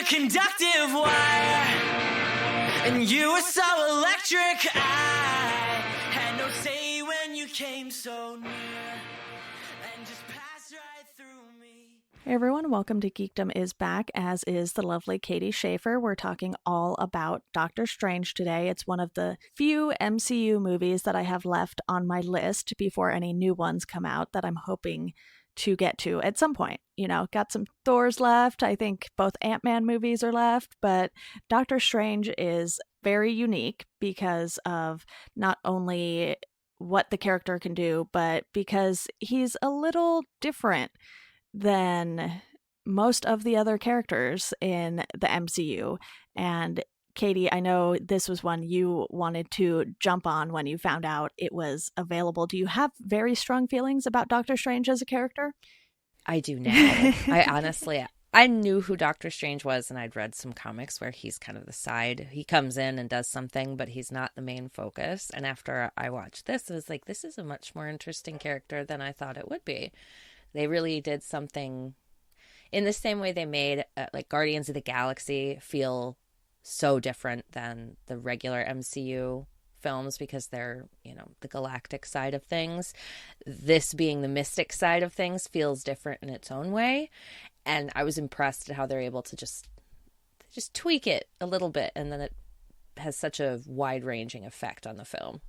a conductive wire, and you were so electric. I had no say when you came so near and just passed right through me. Hey everyone, welcome to Geekdom is back, as is the lovely Katie Schaefer. We're talking all about Doctor Strange today. It's one of the few MCU movies that I have left on my list before any new ones come out that I'm hoping to get to at some point. You know, got some Thors left. I think both Ant-Man movies are left, but Doctor Strange is very unique because of not only what the character can do, but because he's a little different than most of the other characters in the MCU. And Katie, I know this was one you wanted to jump on when you found out it was available. Do you have very strong feelings about Doctor Strange as a character? I do now. I knew who Doctor Strange was, and I'd read some comics where he's kind of the side. He comes in and does something, but he's not the main focus. And after I watched this, I was like, this is a much more interesting character than I thought it would be. They really did something in the same way they made like Guardians of the Galaxy feel so different than the regular MCU films because they're, you know, the galactic side of things. This being the mystic side of things feels different in its own way. And I was impressed at how they're able to just tweak it a little bit. And then it has such a wide-ranging effect on the film.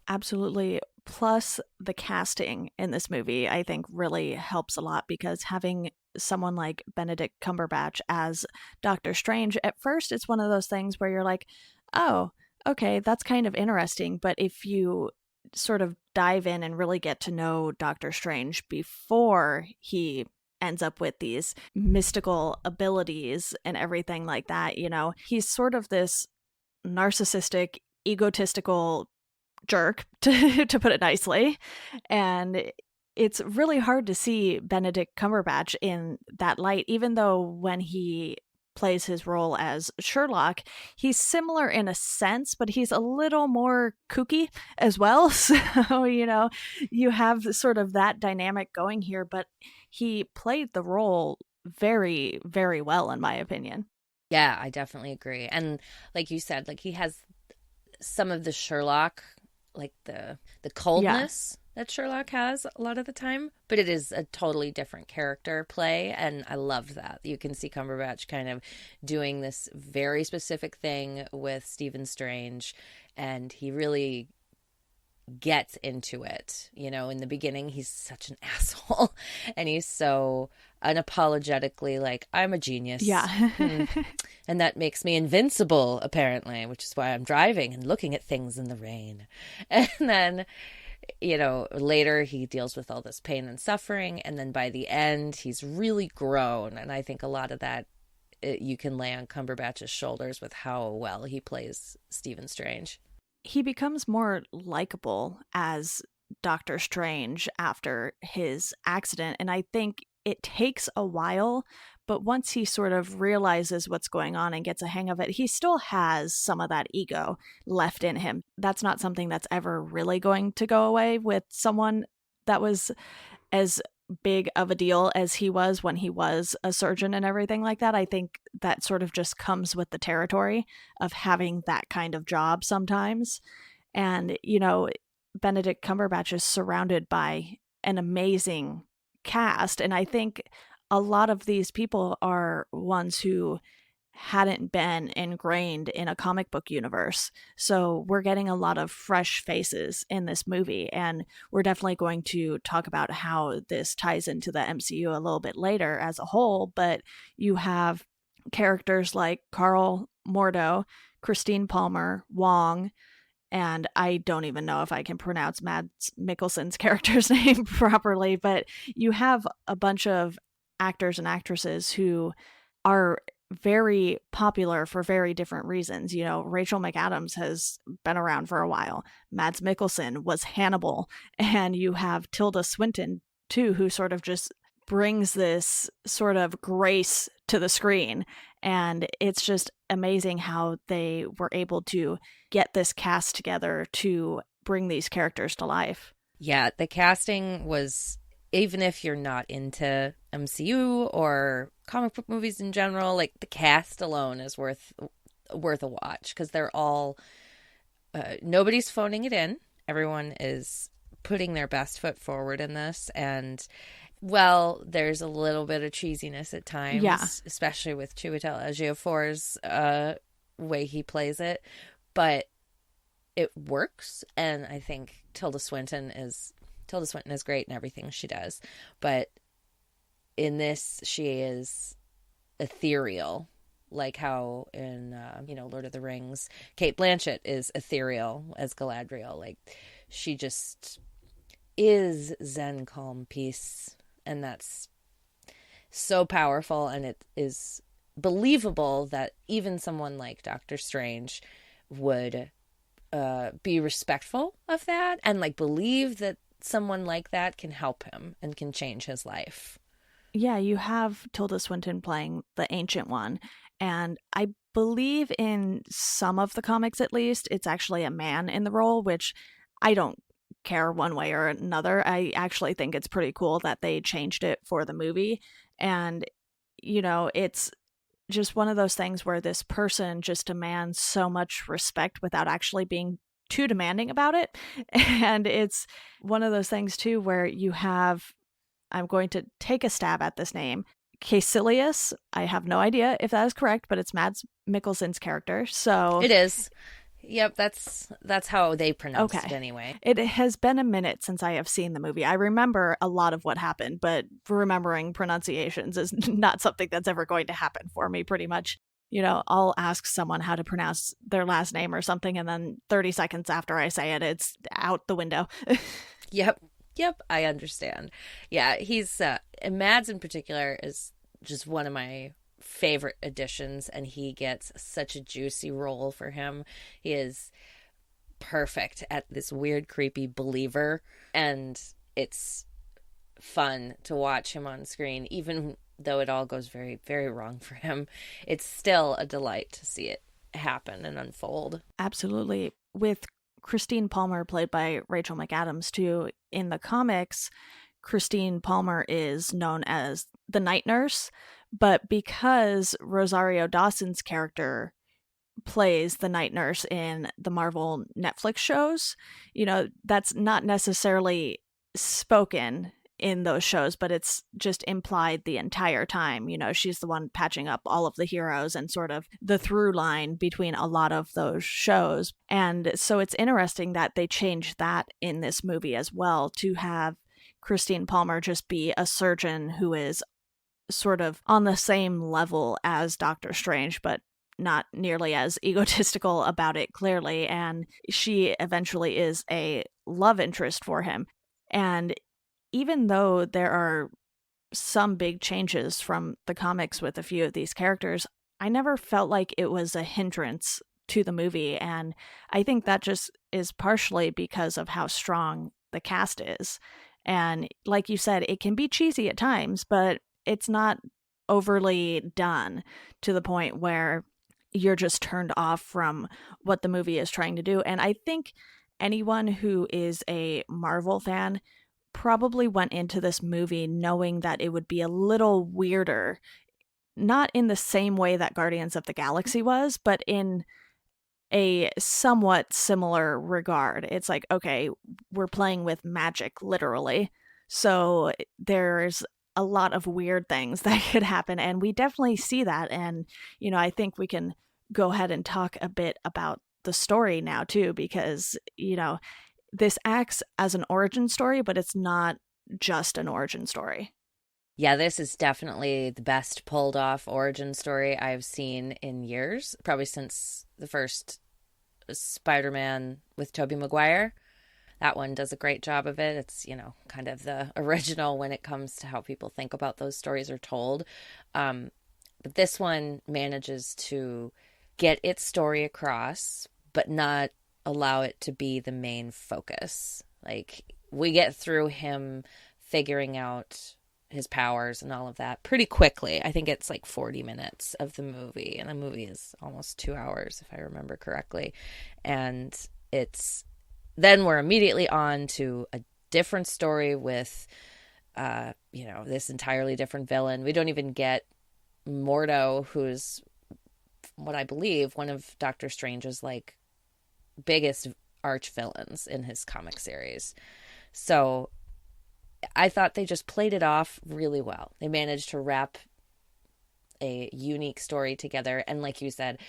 Absolutely. Plus, the casting in this movie, I think, really helps a lot because having someone like Benedict Cumberbatch as Doctor Strange, at first, it's one of those things where you're like, oh, okay, that's kind of interesting. But if you sort of dive in and really get to know Doctor Strange before he ends up with these mystical abilities and everything like that, you know, he's sort of this narcissistic, egotistical jerk, to put it nicely. And it's really hard to see Benedict Cumberbatch in that light, even though when he plays his role as Sherlock, he's similar in a sense, but he's a little more kooky as well. So, you know, you have sort of that dynamic going here, but he played the role very, very well, in my opinion. Yeah, I definitely agree. And like you said, like he has some of the Sherlock, like the coldness that Sherlock has a lot of the time, but it is a totally different character play, and I love that. You can see Cumberbatch kind of doing this very specific thing with Stephen Strange, and he really gets into it. You know, in the beginning, he's such an asshole, and he's so unapologetically like, I'm a genius. Yeah. And that makes me invincible, apparently, which is why I'm driving and looking at things in the rain. And then, you know, later he deals with all this pain and suffering. And then by the end, he's really grown. And I think a lot of that you can lay on Cumberbatch's shoulders with how well he plays Stephen Strange. He becomes more likable as Doctor Strange after his accident. And I think it takes a while, but once he sort of realizes what's going on and gets a hang of it, he still has some of that ego left in him. That's not something that's ever really going to go away with someone that was as big of a deal as he was when he was a surgeon and everything like that. I think that sort of just comes with the territory of having that kind of job sometimes. And, you know, Benedict Cumberbatch is surrounded by an amazing cast, and I think a lot of these people are ones who hadn't been ingrained in a comic book universe. So we're getting a lot of fresh faces in this movie, and we're definitely going to talk about how this ties into the MCU a little bit later as a whole. But you have characters like Carl Mordo, Christine Palmer, Wong, and I don't even know if I can pronounce Mads Mikkelsen's character's name properly, but you have a bunch of actors and actresses who are very popular for very different reasons. You know, Rachel McAdams has been around for a while. Mads Mikkelsen was Hannibal. And you have Tilda Swinton, too, who sort of just brings this sort of grace to the screen. And it's just amazing how they were able to get this cast together to bring these characters to life. Yeah, the casting was even if you're not into MCU or comic book movies in general, like the cast alone is worth a watch, because they're all nobody's phoning it in. Everyone is putting their best foot forward in this, and well, there's a little bit of cheesiness at times, Yeah. especially with Chiwetel Ejiofor's way he plays it, but it works. And I think Tilda Swinton is great in everything she does, but in this she is ethereal, like how in Lord of the Rings, Cate Blanchett is ethereal as Galadriel. Like, she just is zen, calm, peace, and that's so powerful. And it is believable that even someone like Doctor Strange would be respectful of that, and like believe that someone like that can help him and can change his life. Yeah, you have Tilda Swinton playing the Ancient One, and I believe in some of the comics, at least, it's actually a man in the role, which I don't care one way or another. I actually think it's pretty cool that they changed it for the movie. And, it's just one of those things where this person just demands so much respect without actually being too demanding about it. And it's one of those things, too, where you have, I'm going to take a stab at this name, Caecilius. I have no idea if that is correct, but it's Mads Mikkelsen's character. So it is. Yep, that's how they pronounce it anyway. It has been a minute since I have seen the movie. I remember a lot of what happened, but remembering pronunciations is not something that's ever going to happen for me, pretty much. I'll ask someone how to pronounce their last name or something, and then 30 seconds after I say it, it's out the window. Yep, I understand. Yeah, he's, Mads in particular is just one of my favorite additions, and he gets such a juicy role for him. He is perfect at this weird, creepy believer, and it's fun to watch him on screen. Even though it all goes very, very wrong for him, it's still a delight to see it happen and unfold. Absolutely. With Christine Palmer, played by Rachel McAdams, too, in the comics, Christine Palmer is known as the night nurse, but because Rosario Dawson's character plays the night nurse in the Marvel Netflix shows, that's not necessarily spoken in those shows, but it's just implied the entire time. She's the one patching up all of the heroes and sort of the through line between a lot of those shows. And so it's interesting that they changed that in this movie as well, to have Christine Palmer just be a surgeon who is sort of on the same level as Doctor Strange, but not nearly as egotistical about it, clearly. And she eventually is a love interest for him. And even though there are some big changes from the comics with a few of these characters, I never felt like it was a hindrance to the movie. And I think that just is partially because of how strong the cast is. And like you said, it can be cheesy at times, but it's not overly done to the point where you're just turned off from what the movie is trying to do. And I think anyone who is a Marvel fan probably went into this movie knowing that it would be a little weirder, not in the same way that Guardians of the Galaxy was, but in a somewhat similar regard. It's like, okay, we're playing with magic, literally. So there's a lot of weird things that could happen, and we definitely see that. And, I think we can go ahead and talk a bit about the story now, too, because, this acts as an origin story, but it's not just an origin story. Yeah, this is definitely the best pulled off origin story I've seen in years, probably since the first Spider-Man with Tobey Maguire. That one does a great job of it. It's, kind of the original when it comes to how people think about those stories are told. But this one manages to get its story across, but not allow it to be the main focus. Like, we get through him figuring out his powers and all of that pretty quickly. I think it's like 40 minutes of the movie, and the movie is almost 2 hours, if I remember correctly. And then we're immediately on to a different story with this entirely different villain. We don't even get Mordo, who's what I believe one of Doctor Strange's like biggest arch villains in his comic series. So I thought they just played it off really well. They managed to wrap a unique story together. And like you said,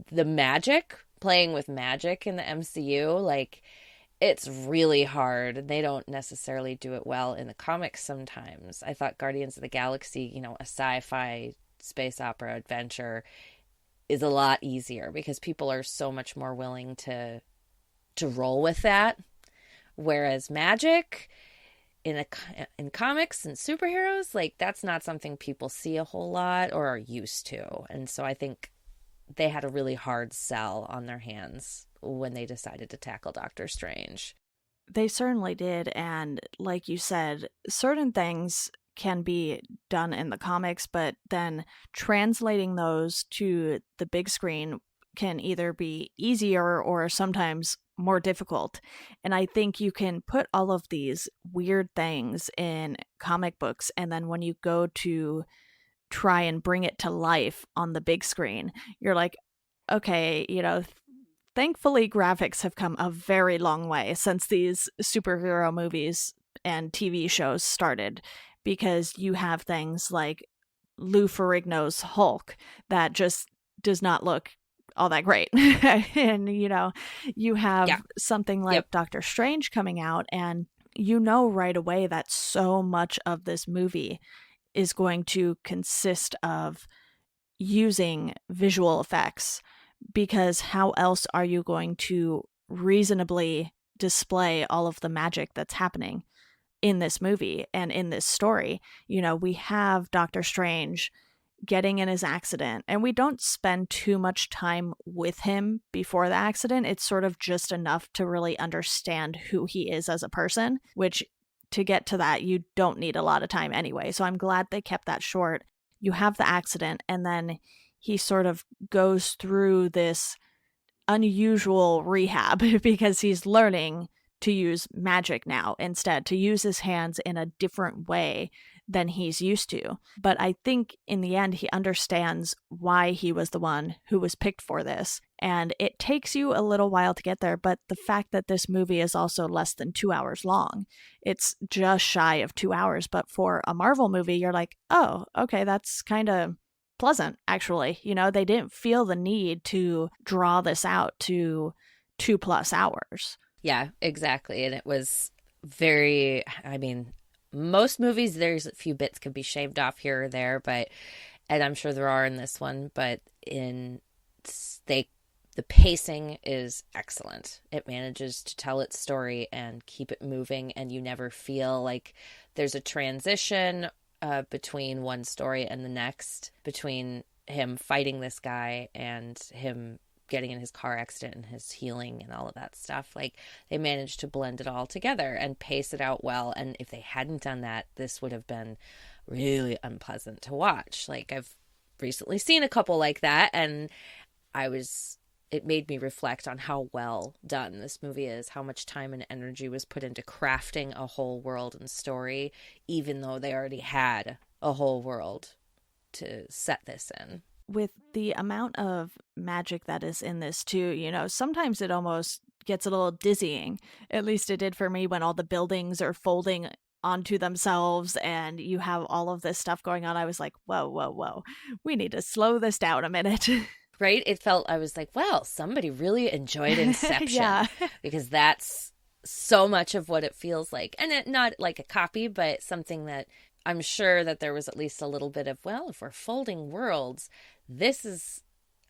the magic, playing with magic in the MCU, like it's really hard. They don't necessarily do it well in the comics sometimes. I thought Guardians of the Galaxy, a sci-fi space opera adventure, is a lot easier because people are so much more willing to roll with that. Whereas magic in comics and superheroes, like that's not something people see a whole lot or are used to. And so I think they had a really hard sell on their hands when they decided to tackle Doctor Strange. They certainly did. And like you said, certain things can be done in the comics, but then translating those to the big screen can either be easier or sometimes more difficult. And I think you can put all of these weird things in comic books, and then when you go to try and bring it to life on the big screen, you're like, okay, thankfully graphics have come a very long way since these superhero movies and TV shows started, because you have things like Lou Ferrigno's Hulk that just does not look all that great. And you have something like Doctor Strange coming out, and right away that so much of this movie is going to consist of using visual effects, because how else are you going to reasonably display all of the magic that's happening in this movie and in this story? We have Doctor Strange getting in his accident, and we don't spend too much time with him before the accident. It's sort of just enough to really understand who he is as a person, which to get to that, you don't need a lot of time anyway. So I'm glad they kept that short. You have the accident, and then he sort of goes through this unusual rehab because he's learning to use magic now instead, to use his hands in a different way than he's used to. But I think in the end, he understands why he was the one who was picked for this. And it takes you a little while to get there. But the fact that this movie is also less than 2 hours long, it's just shy of 2 hours. But for a Marvel movie, you're like, oh, okay, that's kind of pleasant, actually. They didn't feel the need to draw this out to 2+ hours. Yeah, exactly. And it was very, most movies, there's a few bits could be shaved off here or there, and I'm sure there are in this one, but the pacing is excellent. It manages to tell its story and keep it moving, and you never feel like there's a transition between one story and the next, between him fighting this guy and him getting in his car accident and his healing and all of that stuff. Like, they managed to blend it all together and pace it out well. And if they hadn't done that, this would have been really unpleasant to watch. Like, I've recently seen a couple like that, and it made me reflect on how well done this movie is, how much time and energy was put into crafting a whole world and story, even though they already had a whole world to set this in. With the amount of magic that is in this too, sometimes it almost gets a little dizzying. At least it did for me when all the buildings are folding onto themselves and you have all of this stuff going on. I was like, whoa. We need to slow this down a minute. Right? I was like, well, somebody really enjoyed Inception. Because that's so much of what it feels like. And not like a copy, but something that I'm sure that there was at least a little bit of, well, if we're folding worlds, this is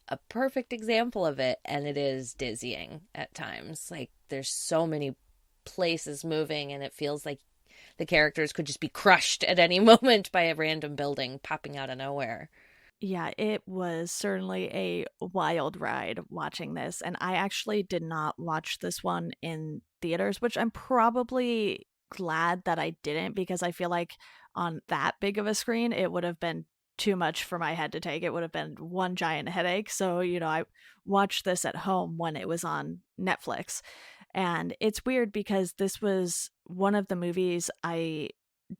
a perfect example of it. And it is dizzying at times. Like, there's so many places moving, and it feels like the characters could just be crushed at any moment by a random building popping out of nowhere. Yeah, it was certainly a wild ride watching this. And I actually did not watch this one in theaters, which I'm probably glad that I didn't, because I feel like on that big of a screen, it would have been too much for my head to take. It would have been one giant headache. So, I watched this at home when it was on Netflix. And it's weird because this was one of the movies I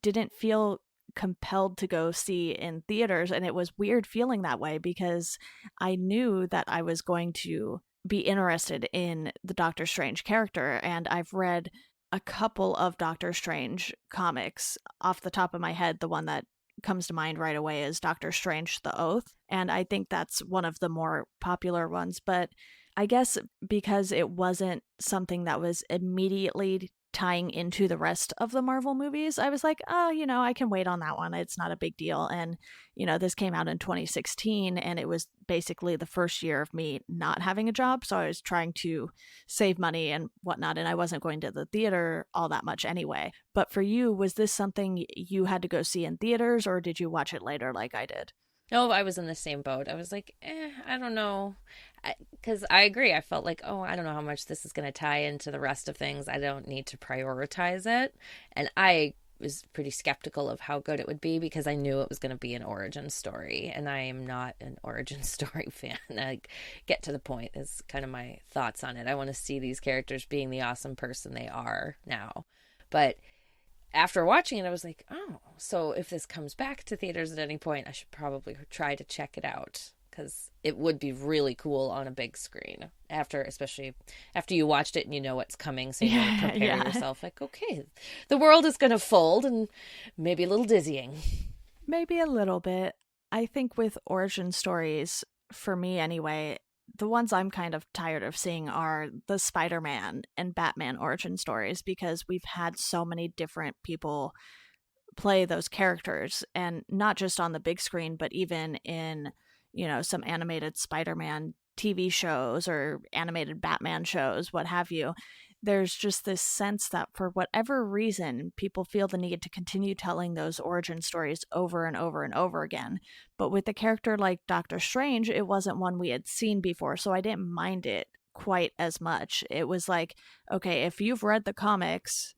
didn't feel compelled to go see in theaters. And it was weird feeling that way because I knew that I was going to be interested in the Doctor Strange character. And I've read a couple of Doctor Strange comics. Off the top of my head, the one that comes to mind right away is Doctor Strange the Oath. And I think that's one of the more popular ones. But I guess because it wasn't something that was immediately tying into the rest of the Marvel movies, I was like, oh, I can wait on that one. It's not a big deal. And, this came out in 2016, and it was basically the first year of me not having a job. So I was trying to save money and whatnot, and I wasn't going to the theater all that much anyway. But for you, was this something you had to go see in theaters, or did you watch it later like I did? No, I was in the same boat. I was like, I don't know. Because I agree. I felt like, I don't know how much this is going to tie into the rest of things. I don't need to prioritize it. And I was pretty skeptical of how good it would be because I knew it was going to be an origin story. And I am not an origin story fan. Like, get to the point is kind of my thoughts on it. I want to see these characters being the awesome person they are now. But after watching it, I was like, so if this comes back to theaters at any point, I should probably try to check it out because it would be really cool on a big screen especially after you watched it and you know what's coming. So you want to prepare yourself like, okay, the world is going to fold and maybe a little dizzying. Maybe a little bit. I think with origin stories, for me anyway, the ones I'm kind of tired of seeing are the Spider-Man and Batman origin stories because we've had so many different people play those characters, and not just on the big screen, but even in, some animated Spider-Man TV shows or animated Batman shows, what have you. There's just this sense that for whatever reason, people feel the need to continue telling those origin stories over and over and over again. But with a character like Doctor Strange, it wasn't one we had seen before, so I didn't mind it quite as much. It was like, okay, if you've read the comics,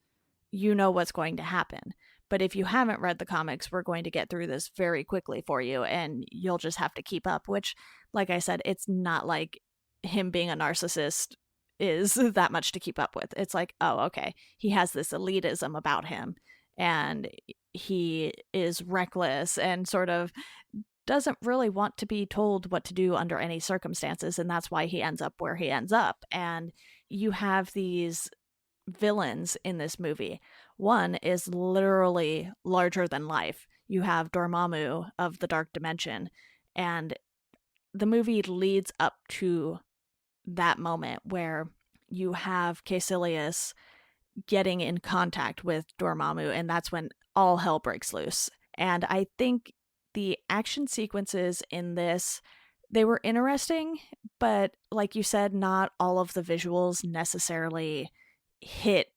you know what's going to happen. But if you haven't read the comics, we're going to get through this very quickly for you, and you'll just have to keep up, which, like I said, it's not like him being a narcissist is that much to keep up with. It's like, oh, okay, he has this elitism about him, and he is reckless and sort of doesn't really want to be told what to do under any circumstances, and that's why he ends up where he ends up. And you have these villains in this movie. One is literally larger than life. You have Dormammu of the Dark Dimension, and the movie leads up to that moment where you have Caecilius getting in contact with Dormammu, and that's when all hell breaks loose. And I think the action sequences in this, they were interesting, but like you said, not all of the visuals necessarily hit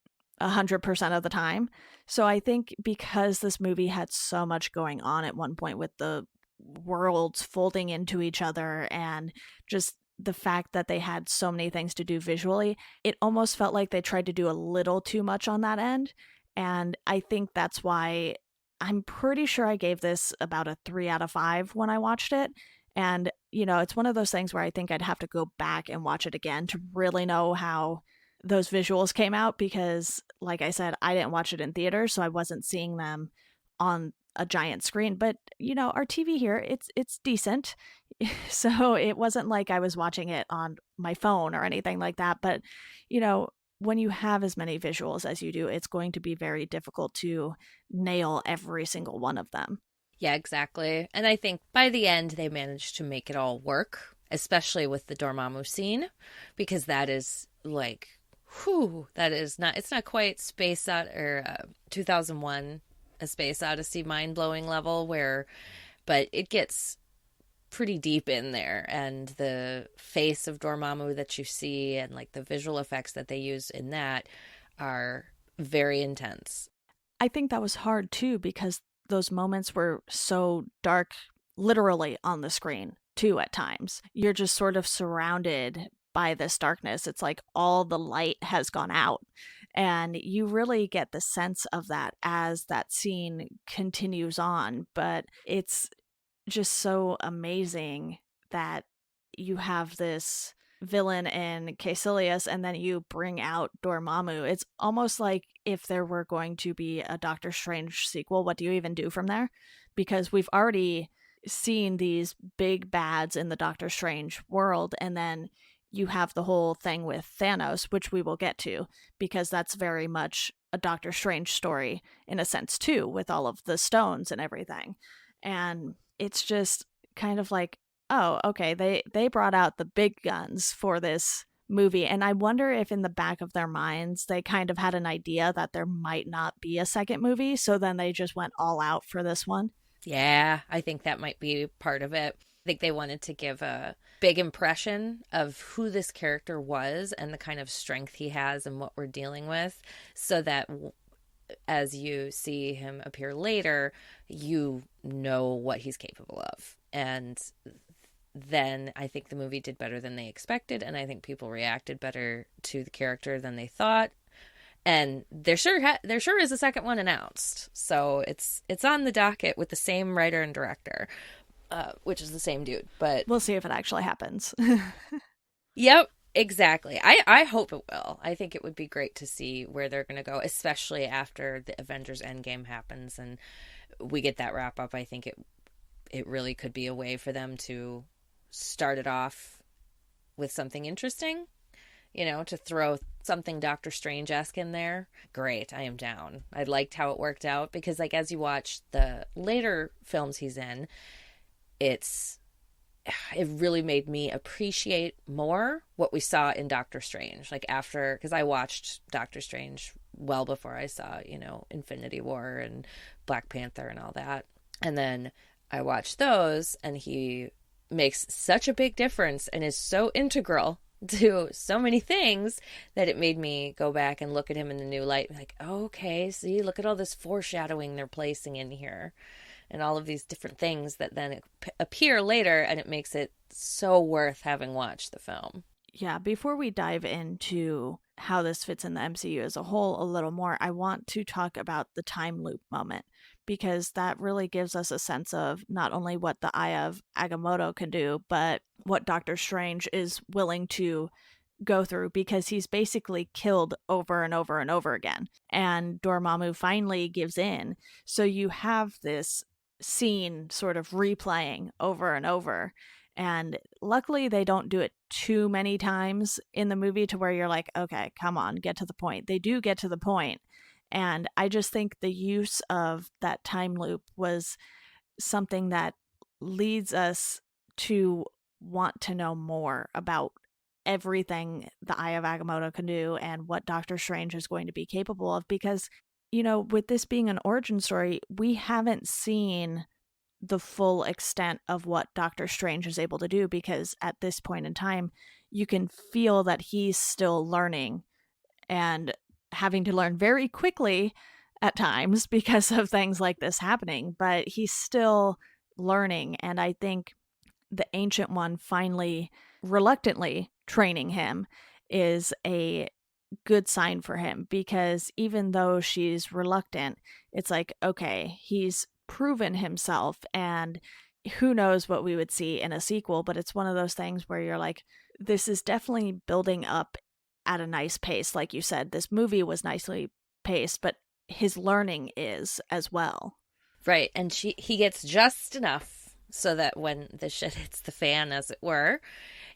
100% of the time. So I think because this movie had so much going on at one point with the worlds folding into each other and just the fact that they had so many things to do visually, it almost felt like they tried to do a little too much on that end. And I think that's why I'm pretty sure I gave this about a 3 out of 5 when I watched it. And, it's one of those things where I think I'd have to go back and watch it again to really know how those visuals came out because, like I said, I didn't watch it in theaters, so I wasn't seeing them on a giant screen. But, our TV here, it's decent. So it wasn't like I was watching it on my phone or anything like that. But, when you have as many visuals as you do, it's going to be very difficult to nail every single one of them. Yeah, exactly. And I think by the end, they managed to make it all work, especially with the Dormammu scene, because that is like, that is not, it's not quite Space Out or 2001, A Space Odyssey mind-blowing level but it gets pretty deep in there, and the face of Dormammu that you see and like the visual effects that they use in that are very intense. I think that was hard too because those moments were so dark, literally on the screen too at times. You're just sort of surrounded by this darkness. It's like all the light has gone out, and you really get the sense of that as that scene continues on. But it's just so amazing that you have this villain in Caecilius and then you bring out Dormammu. It's almost like if there were going to be a Doctor Strange sequel, what do you even do from there? Because we've already seen these big bads in the Doctor Strange world, and then you have the whole thing with Thanos, which we will get to, because that's very much a Doctor Strange story in a sense too, with all of the stones and everything. And it's just kind of like, oh, okay, they brought out the big guns for this movie, and I wonder if in the back of their minds they kind of had an idea that there might not be a second movie, so then they just went all out for this one. Yeah, I think that might be part of it. I think they wanted to give a big impression of who this character was and the kind of strength he has and what we're dealing with, so that as you see him appear later, you know what he's capable of. And then I think the movie did better than they expected, and I think people reacted better to the character than they thought. And there sure is a second one announced, so it's on the docket with the same writer and director, which is the same dude. But we'll see if it actually happens. Yep, exactly. I hope it will. I think it would be great to see where they're going to go, especially after the Avengers Endgame happens and we get that wrap up. I think it really could be a way for them to start it off with something interesting, to throw something Doctor Strange-esque in there. Great, I am down. I liked how it worked out because, as you watch the later films he's in, it really made me appreciate more what we saw in Doctor Strange. Because I watched Doctor Strange well before I saw, Infinity War and Black Panther and all that. And then I watched those, and he makes such a big difference and is so integral to so many things that it made me go back and look at him in a new light. Like, okay, see, look at all this foreshadowing they're placing in here and all of these different things that then appear later, and it makes it so worth having watched the film. Yeah, before we dive into how this fits in the MCU as a whole a little more, I want to talk about the time loop moment, because that really gives us a sense of not only what the Eye of Agamotto can do, but what Doctor Strange is willing to go through, because he's basically killed over and over and over again. And Dormammu finally gives in. So you have this scene sort of replaying over and over. And luckily they don't do it too many times in the movie to where you're like, okay, come on, get to the point. They do get to the point. And I just think the use of that time loop was something that leads us to want to know more about everything the Eye of Agamotto can do and what Doctor Strange is going to be capable of. Because, with this being an origin story, we haven't seen the full extent of what Doctor Strange is able to do, because at this point in time, you can feel that he's still learning and having to learn very quickly at times because of things like this happening, but he's still learning. And I think the Ancient One finally reluctantly training him is a good sign for him, because even though she's reluctant, it's like, okay, he's proven himself, and who knows what we would see in a sequel. But it's one of those things where you're like, this is definitely building up at a nice pace. Like you said, this movie was nicely paced, but his learning is as well. Right, and he gets just enough so that when the shit hits the fan, as it were,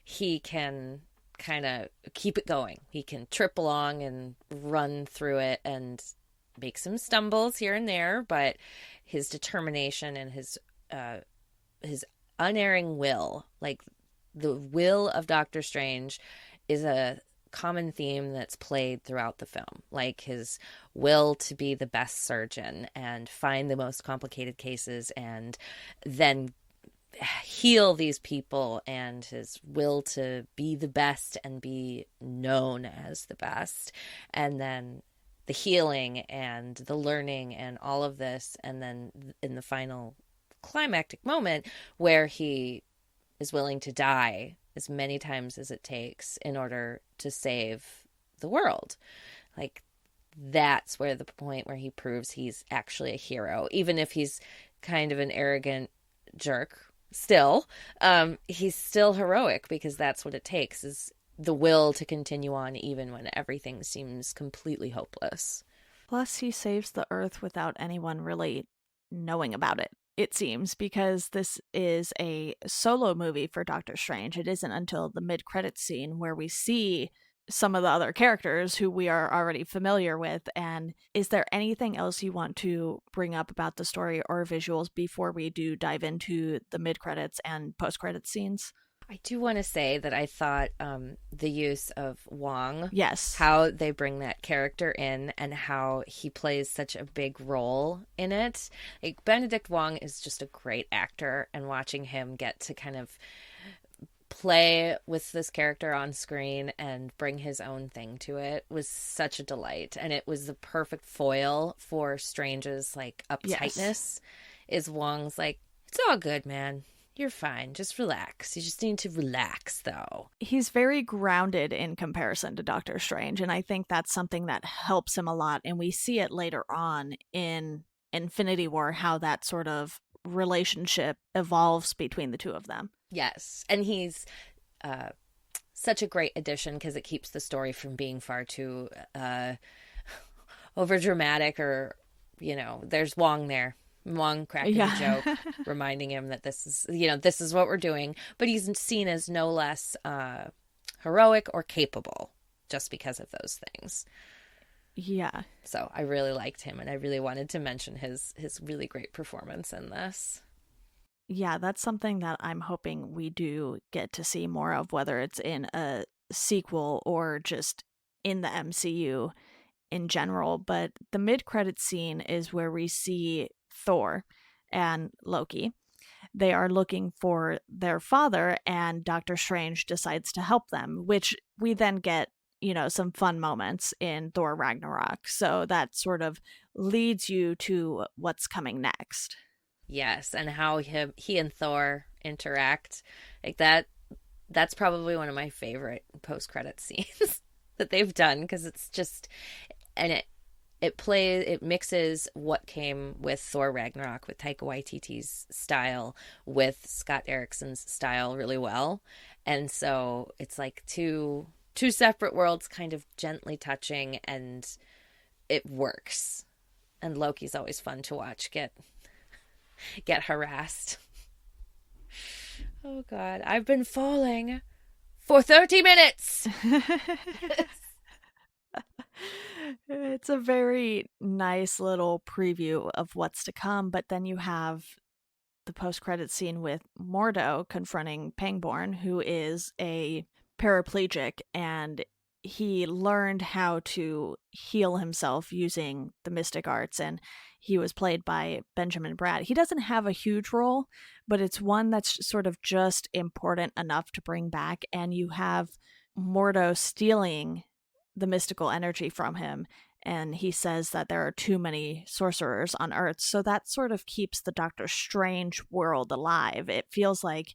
he can kind of keep it going. He can trip along and run through it and make some stumbles here and there, but his determination and his unerring will, like the will of Doctor Strange, is a common theme that's played throughout the film. Like his will to be the best surgeon and find the most complicated cases and then heal these people, and his will to be the best and be known as the best, and then the healing and the learning and all of this, and then in the final climactic moment where he is willing to die as many times as it takes in order to save the world. Like, that's where the point where he proves he's actually a hero, even if he's kind of an arrogant jerk still, he's still heroic because that's what it takes, is the will to continue on even when everything seems completely hopeless. Plus, he saves the Earth without anyone really knowing about it, it seems, because this is a solo movie for Doctor Strange. It isn't until the mid-credits scene where we see some of the other characters who we are already familiar with. And is there anything else you want to bring up about the story or visuals before we do dive into the mid-credits and post-credits scenes? I do want to say that I thought the use of Wong, Yes. how they bring that character in and how he plays such a big role in it. Like, Benedict Wong is just a great actor, and watching him get to kind of play with this character on screen and bring his own thing to it was such a delight. And it was the perfect foil for Strange's like uptightness. Yes. Is Wong's like, it's all good, man. You're fine. Just relax. You just need to relax, though. He's very grounded in comparison to Doctor Strange, and I think that's something that helps him a lot. And we see it later on in Infinity War, how that sort of relationship evolves between the two of them. Yes. And he's such a great addition because it keeps the story from being far too over dramatic, or, you know, there's Wong there. Wong cracking a joke, reminding him that this is what we're doing. But he's seen as no less heroic or capable just because of those things. Yeah. So I really liked him, and I really wanted to mention his really great performance in this. Yeah, that's something that I'm hoping we do get to see more of, whether it's in a sequel or just in the MCU in general. But the mid-credits scene is where we see Thor and Loki. They are looking for their father, and Doctor Strange decides to help them, which we then get, you know, some fun moments in Thor Ragnarok. So that sort of leads you to what's coming next. Yes, and how he and Thor interact. Like that's probably one of my favorite post-credit scenes that they've done, because it's just, and it mixes what came with Thor Ragnarok with Taika Waititi's style with Scott Derrickson's style really well. And so it's like two separate worlds kind of gently touching, and it works. And Loki's always fun to watch get harassed. Oh God, I've been falling for 30 minutes. It's a very nice little preview of what's to come, but then you have the post-credit scene with Mordo confronting Pangborn, who is a paraplegic, and he learned how to heal himself using the mystic arts, and he was played by Benjamin Bratt. He doesn't have a huge role, but it's one that's sort of just important enough to bring back, and you have Mordo stealing the mystical energy from him, and he says that there are too many sorcerers on Earth. So that sort of keeps the Doctor Strange world alive. It feels like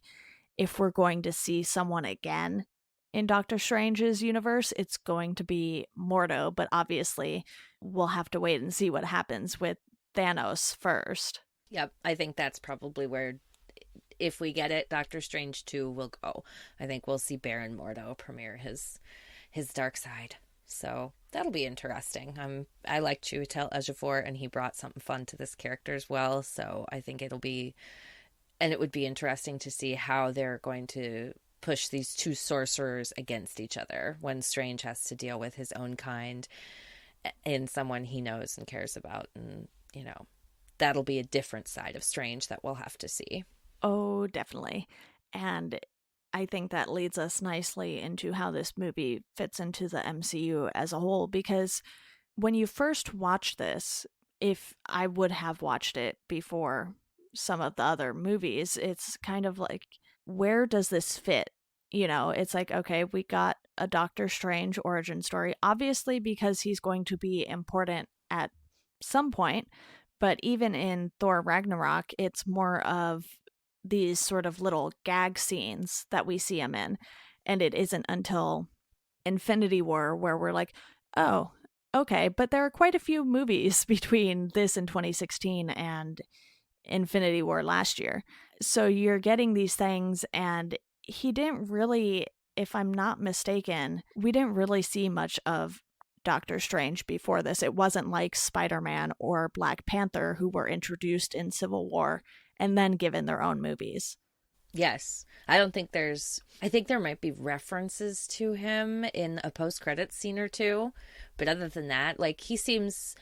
if we're going to see someone again in Doctor Strange's universe, it's going to be Mordo, but obviously we'll have to wait and see what happens with Thanos first. Yep, I think that's probably where, if we get it, Doctor Strange 2 will go. I think we'll see Baron Mordo premiere his dark side. So that'll be interesting. I like Chiwetel Ejiofor, and he brought something fun to this character as well. So I think it would be interesting to see how they're going to push these two sorcerers against each other when Strange has to deal with his own kind in someone he knows and cares about. And, you know, that'll be a different side of Strange that we'll have to see. Oh, definitely. And I think that leads us nicely into how this movie fits into the MCU as a whole, because when you first watch this, if I would have watched it before some of the other movies, it's kind of like, where does this fit? You know, it's like, okay, we got a Doctor Strange origin story, obviously because he's going to be important at some point, but even in Thor Ragnarok, it's more of these sort of little gag scenes that we see him in. And it isn't until Infinity War where we're like, oh, okay, but there are quite a few movies between this and 2016 and Infinity War last year. So you're getting these things, and he didn't really, if I'm not mistaken, we didn't really see much of Doctor Strange before this. It wasn't like Spider-Man or Black Panther, who were introduced in Civil War and then given their own movies. Yes. I think there might be references to him in a post-credits scene or two. But other than that, like, he seems,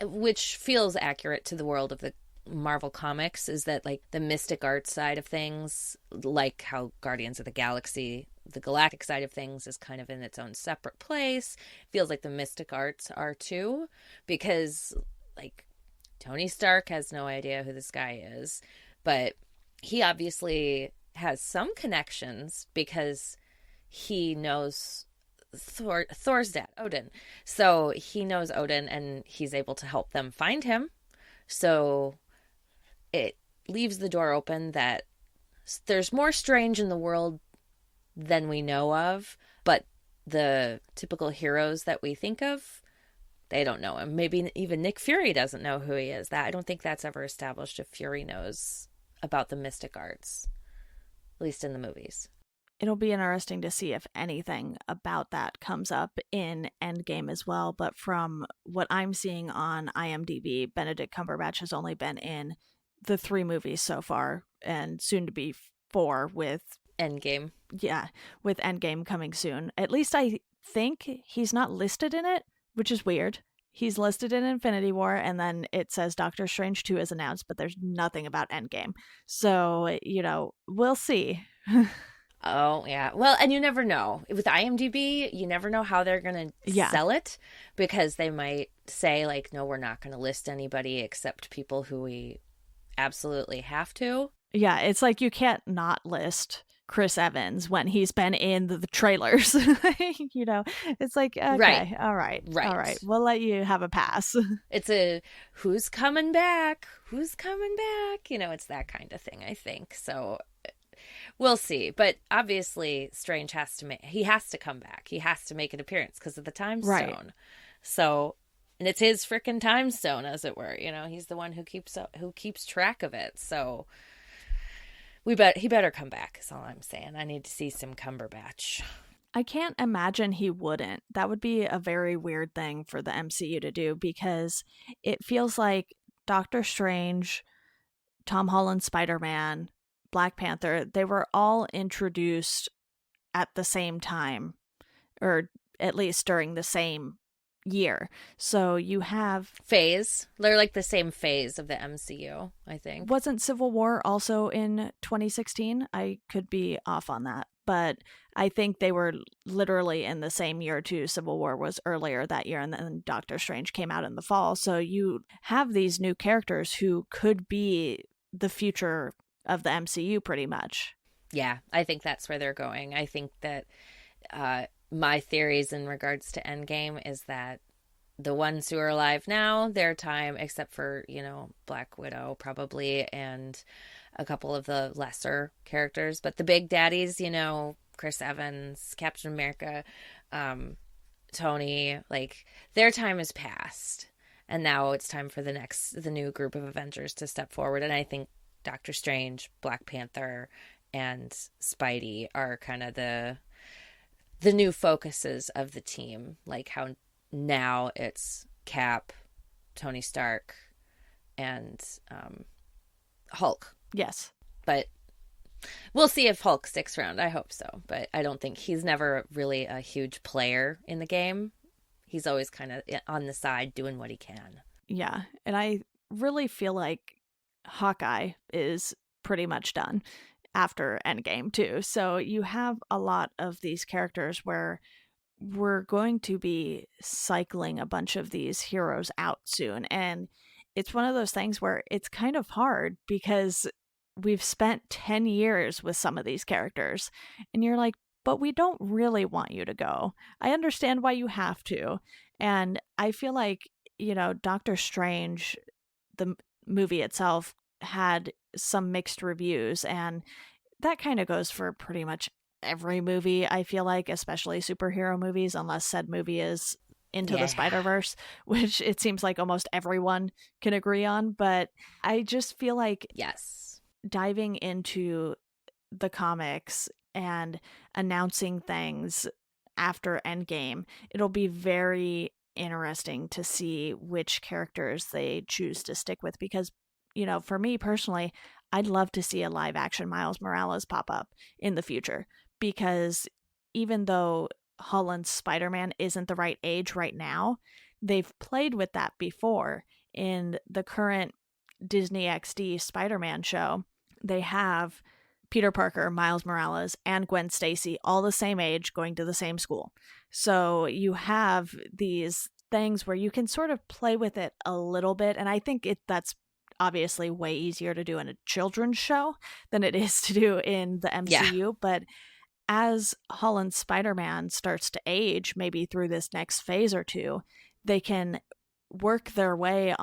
which feels accurate to the world of the Marvel Comics, is that, like, the mystic art side of things, like how Guardians of the Galaxy, the galactic side of things, is kind of in its own separate place. Feels like the mystic arts are too, because, like, Tony Stark has no idea who this guy is, but he obviously has some connections because he knows Thor's dad, Odin. So he knows Odin, and he's able to help them find him. So it leaves the door open that there's more Strange in the world than we know of, but the typical heroes that we think of, they don't know him. Maybe even Nick Fury doesn't know who he is. That I don't think that's ever established if Fury knows about the mystic arts, at least in the movies. It'll be interesting to see if anything about that comes up in Endgame as well. But from what I'm seeing on IMDb, Benedict Cumberbatch has only been in the 3 movies so far, and soon to be 4 with Endgame. Yeah, with Endgame coming soon. At least I think he's not listed in it, which is weird. He's listed in Infinity War, and then it says Doctor Strange 2 is announced, but there's nothing about Endgame. So, we'll see. Oh, yeah. Well, and you never know. With IMDb, you never know how they're going to sell it, because they might say, like, no, we're not going to list anybody except people who we absolutely have to. Yeah, it's like you can't not list Chris Evans when he's been in the trailers. It's like, okay, right. all right, we'll let you have a pass. It's a who's coming back, it's that kind of thing, I think. So we'll see. But obviously Strange has to come back. He has to make an appearance because of the time stone. Right. So, and it's his freaking time stone, as it were. He's the one who keeps track of it. So he better come back, is all I'm saying. I need to see some Cumberbatch. I can't imagine he wouldn't. That would be a very weird thing for the MCU to do, because it feels like Doctor Strange, Tom Holland's Spider-Man, Black Panther, they were all introduced at the same time, or at least during the same year. So you have phase. They're like the same phase of the MCU, I think. Wasn't Civil War also in 2016? I could be off on that, but I think they were literally in the same year too. Civil War was earlier that year, and then Doctor Strange came out in the fall. So you have these new characters who could be the future of the MCU pretty much. Yeah, I think that's where they're going. I think that my theories in regards to Endgame is that the ones who are alive now, their time, except for, Black Widow probably, and a couple of the lesser characters, but the big daddies, Chris Evans, Captain America, Tony, like, their time is past. And now it's time for the new group of Avengers to step forward. And I think Doctor Strange, Black Panther, and Spidey are kind of the new focuses of the team, like how now it's Cap, Tony Stark, and Hulk. Yes. But we'll see if Hulk sticks around. I hope so. But I don't think he's never really a huge player in the game. He's always kind of on the side doing what he can. Yeah. And I really feel like Hawkeye is pretty much done after Endgame too. So you have a lot of these characters where we're going to be cycling a bunch of these heroes out soon. And it's one of those things where it's kind of hard because we've spent 10 years with some of these characters. And you're like, but we don't really want you to go. I understand why you have to. And I feel like, Doctor Strange, the movie itself, had some mixed reviews, and that kind of goes for pretty much every movie, I feel like, especially superhero movies, unless said movie is Into the Yeah. Spider-Verse, which it seems like almost everyone can agree on. But I just feel like Yes. diving into the comics and announcing things after Endgame, it'll be very interesting to see which characters they choose to stick with because, you know, for me personally, I'd love to see a live action Miles Morales pop up in the future because even though Holland's Spider-Man isn't the right age right now, they've played with that before in the current Disney XD Spider-Man show. They have Peter Parker, Miles Morales, and Gwen Stacy all the same age going to the same school. So you have these things where you can sort of play with it a little bit. And I think that's obviously way easier to do in a children's show than it is to do in the MCU. Yeah. But as Holland's Spider-Man starts to age, maybe through this next phase or two, they can work their way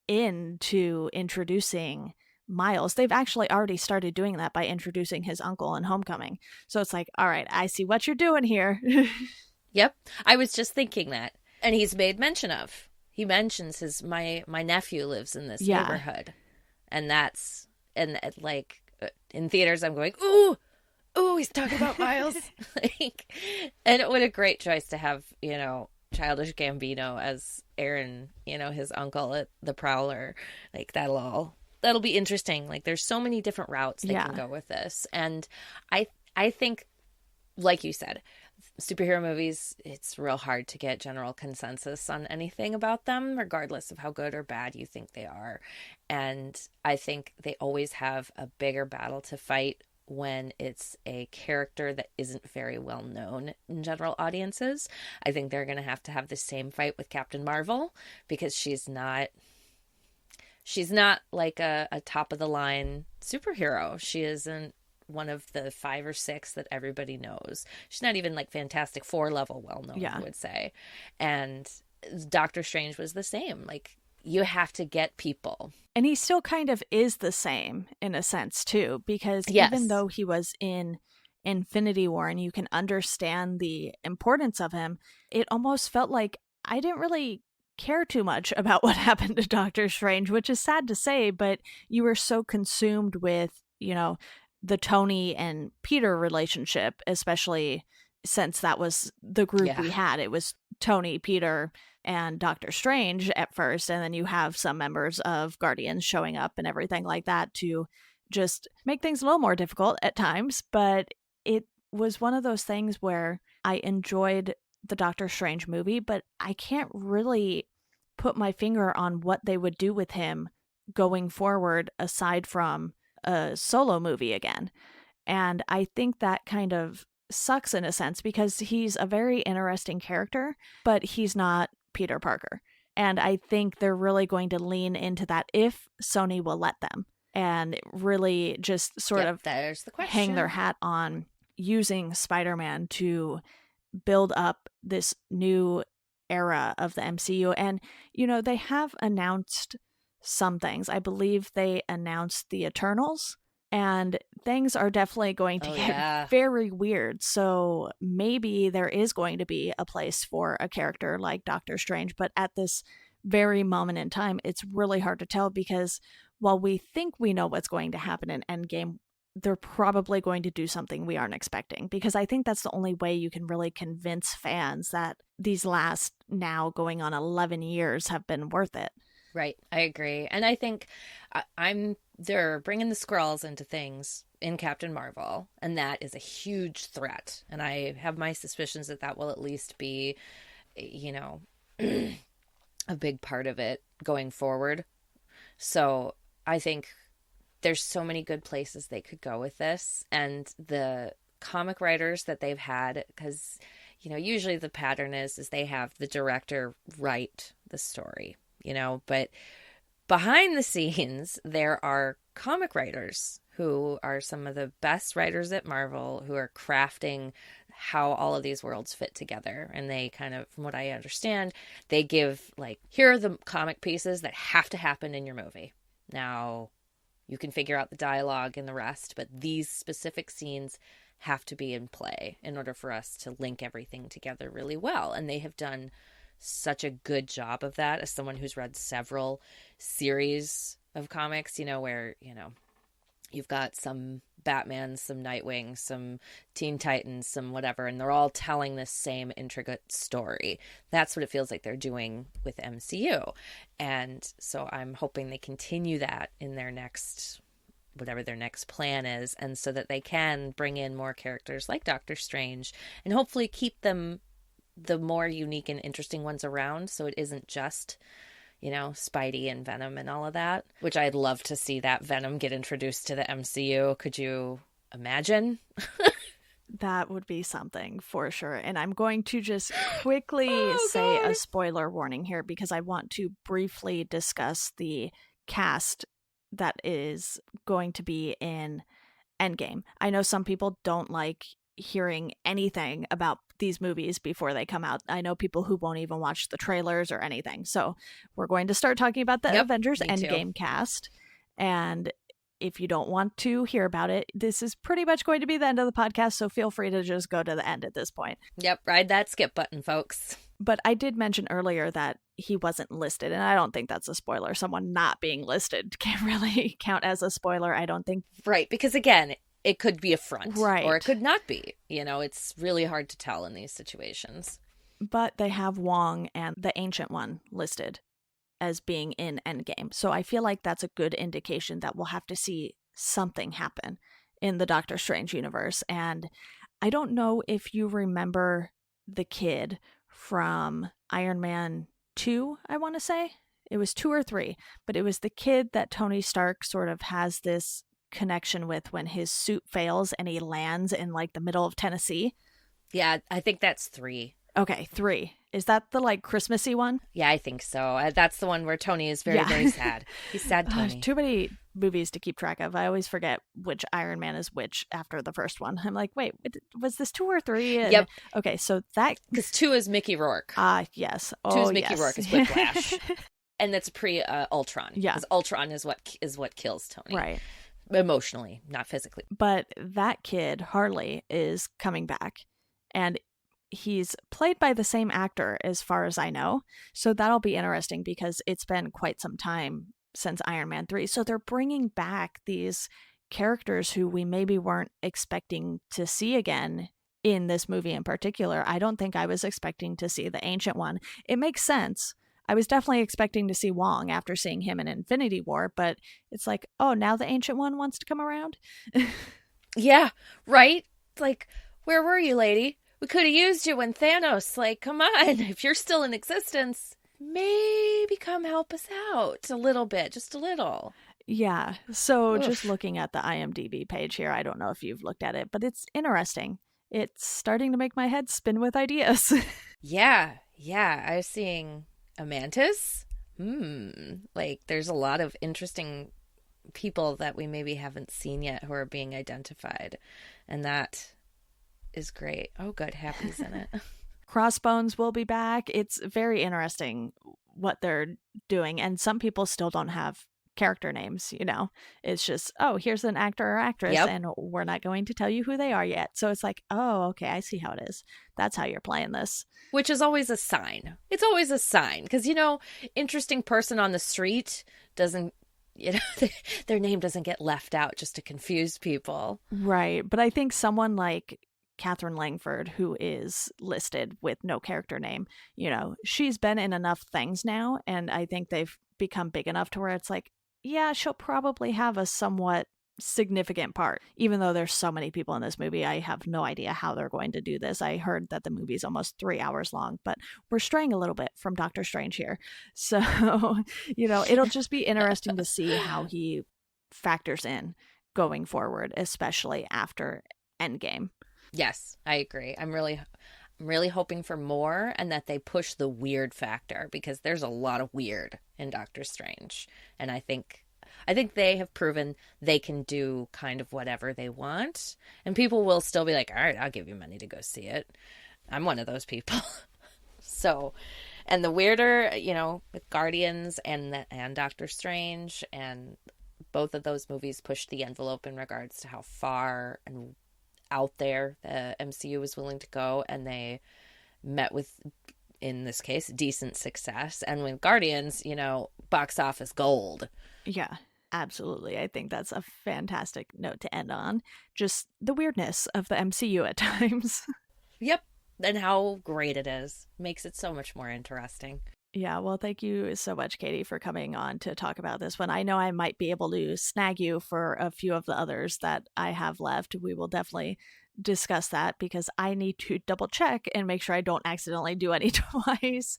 into introducing Miles. They've actually already started doing that by introducing his uncle in Homecoming. So it's like, all right, I see what you're doing here. Yep. I was just thinking that. And he's made mention of. He mentions my nephew lives in this neighborhood. And that's, and like in theaters, I'm going, ooh, he's talking about Miles. Like, and what a great choice to have, you know, Childish Gambino as Aaron, you know, his uncle at the Prowler. Like that'll be interesting. Like there's so many different routes they can go with this. And I think, like you said, superhero movies, it's real hard to get general consensus on anything about them, regardless of how good or bad you think they are. And I think they always have a bigger battle to fight when it's a character that isn't very well known in general audiences. I think they're going to have the same fight with Captain Marvel because she's not like a top of the line superhero. She isn't one of the 5 or 6 that everybody knows. She's not even like Fantastic Four level well known, I would say. And Doctor Strange was the same. Like you have to get people. And he still kind of is the same in a sense too, because even though he was in Infinity War and you can understand the importance of him, it almost felt like I didn't really care too much about what happened to Doctor Strange, which is sad to say, but you were so consumed with, you know, the Tony and Peter relationship, especially since that was the group we had. It was Tony, Peter, and Doctor Strange at first, and then you have some members of Guardians showing up and everything like that to just make things a little more difficult at times. But it was one of those things where I enjoyed the Doctor Strange movie, but I can't really put my finger on what they would do with him going forward aside from a solo movie again. And I think that kind of sucks in a sense because he's a very interesting character, but he's not Peter Parker. And I think they're really going to lean into that if Sony will let them and really just sort of there's the question. Hang their hat on using Spider-Man to build up this new era of the MCU. And, you know, they have announced some things. I believe they announced the Eternals, and things are definitely going to get very weird. So maybe there is going to be a place for a character like Doctor Strange, but at this very moment in time, it's really hard to tell because while we think we know what's going to happen in Endgame, they're probably going to do something we aren't expecting, because I think that's the only way you can really convince fans that these last now going on 11 years have been worth it. Right. I agree. And I think they're bringing the Skrulls into things in Captain Marvel, and that is a huge threat. And I have my suspicions that will at least be, you know, a big part of it going forward. So I think there's so many good places they could go with this, and the comic writers that they've had, because, you know, usually the pattern is they have the director write the story, you know, but behind the scenes, there are comic writers who are some of the best writers at Marvel who are crafting how all of these worlds fit together. And they kind of, from what I understand, they give like, here are the comic pieces that have to happen in your movie. Now, you can figure out the dialogue and the rest, but these specific scenes have to be in play in order for us to link everything together really well. And they have done such a good job of that as someone who's read several series of comics, where, you've got some Batman, some Nightwing, some Teen Titans, some whatever, and they're all telling this same intricate story. That's what it feels like they're doing with MCU. And so I'm hoping they continue that in their next, whatever their next plan is, and so that they can bring in more characters like Doctor Strange and hopefully keep them the more unique and interesting ones around, so it isn't just Spidey and Venom and all of that, which I'd love to see that Venom get introduced to the MCU. Could you imagine? That would be something for sure. And I'm going to just quickly say a spoiler warning here because I want to briefly discuss the cast that is going to be in Endgame. I know some people don't like hearing anything about these movies before they come out. I know people who won't even watch the trailers or anything. So we're going to start talking about the Avengers Endgame cast. And if you don't want to hear about it, this is pretty much going to be the end of the podcast. So feel free to just go to the end at this point. Yep, ride that skip button, folks. But I did mention earlier that he wasn't listed, and I don't think that's a spoiler. Someone not being listed can't really count as a spoiler, I don't think. Right, because again, it could be a front, right, or it could not be. It's really hard to tell in these situations. But they have Wong and the Ancient One listed as being in Endgame. So I feel like that's a good indication that we'll have to see something happen in the Doctor Strange universe. And I don't know if you remember the kid from Iron Man 2, I want to say. It was 2 or 3, but it was the kid that Tony Stark sort of has this connection with when his suit fails and he lands in like the middle of Tennessee. Yeah, I think that's 3. Okay, 3. Is that the like Christmassy one? Yeah, I think so. That's the one where Tony is very, very sad. He's sad, Tony. Too many movies to keep track of. I always forget which Iron Man is which after the first one. I'm like, wait, was this 2 or 3? And, yep. Okay, so that... Because 2 is Mickey Rourke. Yes. 2 is Mickey Rourke is Whiplash. And that's pre-Ultron. Yeah. Because Ultron is what kills Tony. Right. Emotionally, not physically. But that kid, Harley, is coming back. And he's played by the same actor as far as I know. So that'll be interesting because it's been quite some time since Iron Man 3. So they're bringing back these characters who we maybe weren't expecting to see again in this movie in particular. I don't think I was expecting to see the Ancient One. It makes sense. I was definitely expecting to see Wong after seeing him in Infinity War, but it's like, oh, now the Ancient One wants to come around? Yeah, right? Like, where were you, lady? We could have used you when Thanos, like, come on, if you're still in existence, maybe come help us out a little bit, just a little. Yeah, so just looking at the IMDb page here, I don't know if you've looked at it, but it's interesting. It's starting to make my head spin with ideas. Yeah, I was seeing a Mantis. Like, there's a lot of interesting people that we maybe haven't seen yet who are being identified, and that is great. Oh, good, Happy's in it. Crossbones will be back. It's very interesting what they're doing, and some people still don't have character names, It's just, oh, here's an actor or actress, and we're not going to tell you who they are yet. So it's like, oh, okay, I see how it is. That's how you're playing this. Which is always a sign. It's always a sign, because, interesting person on the street doesn't, their name doesn't get left out just to confuse people. Right, but I think someone like Catherine Langford, who is listed with no character name, she's been in enough things now, and I think they've become big enough to where it's like, yeah, she'll probably have a somewhat significant part. Even though there's so many people in this movie, I have no idea how they're going to do this. I heard that the movie's almost 3 hours long, but we're straying a little bit from Doctor Strange here. So, it'll just be interesting to see how he factors in going forward, especially after Endgame. Yes, I agree. I'm really hoping for more, and that they push the weird factor, because there's a lot of weird in Doctor Strange, and I think they have proven they can do kind of whatever they want, and people will still be like, all right, I'll give you money to go see it. I'm one of those people. So, and the weirder, with Guardians and Doctor Strange, and both of those movies pushed the envelope in regards to how far and out there the MCU was willing to go, and they met with in this case, decent success. And with Guardians, box office gold. Yeah, absolutely. I think that's a fantastic note to end on. Just the weirdness of the MCU at times. Yep. And how great it is. Makes it so much more interesting. Yeah, well, thank you so much, Katie, for coming on to talk about this one. I know I might be able to snag you for a few of the others that I have left. We will definitely discuss that because I need to double check and make sure I don't accidentally do any twice.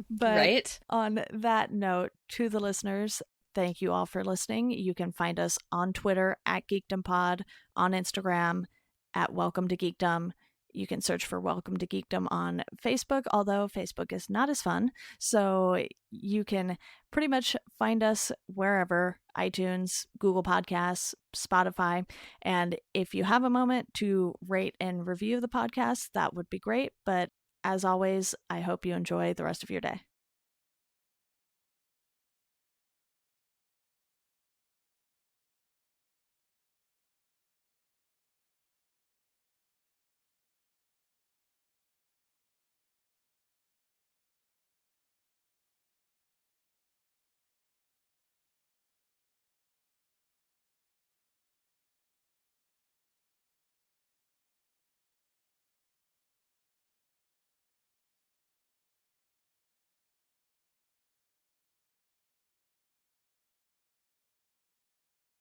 But right? On that note, to the listeners, thank you all for listening. You can find us on Twitter at GeekdomPod, on Instagram at Welcome to Geekdom. You can search for Welcome to Geekdom on Facebook, although Facebook is not as fun. So you can pretty much find us wherever, iTunes, Google Podcasts, Spotify. And if you have a moment to rate and review the podcast, that would be great. But as always, I hope you enjoy the rest of your day.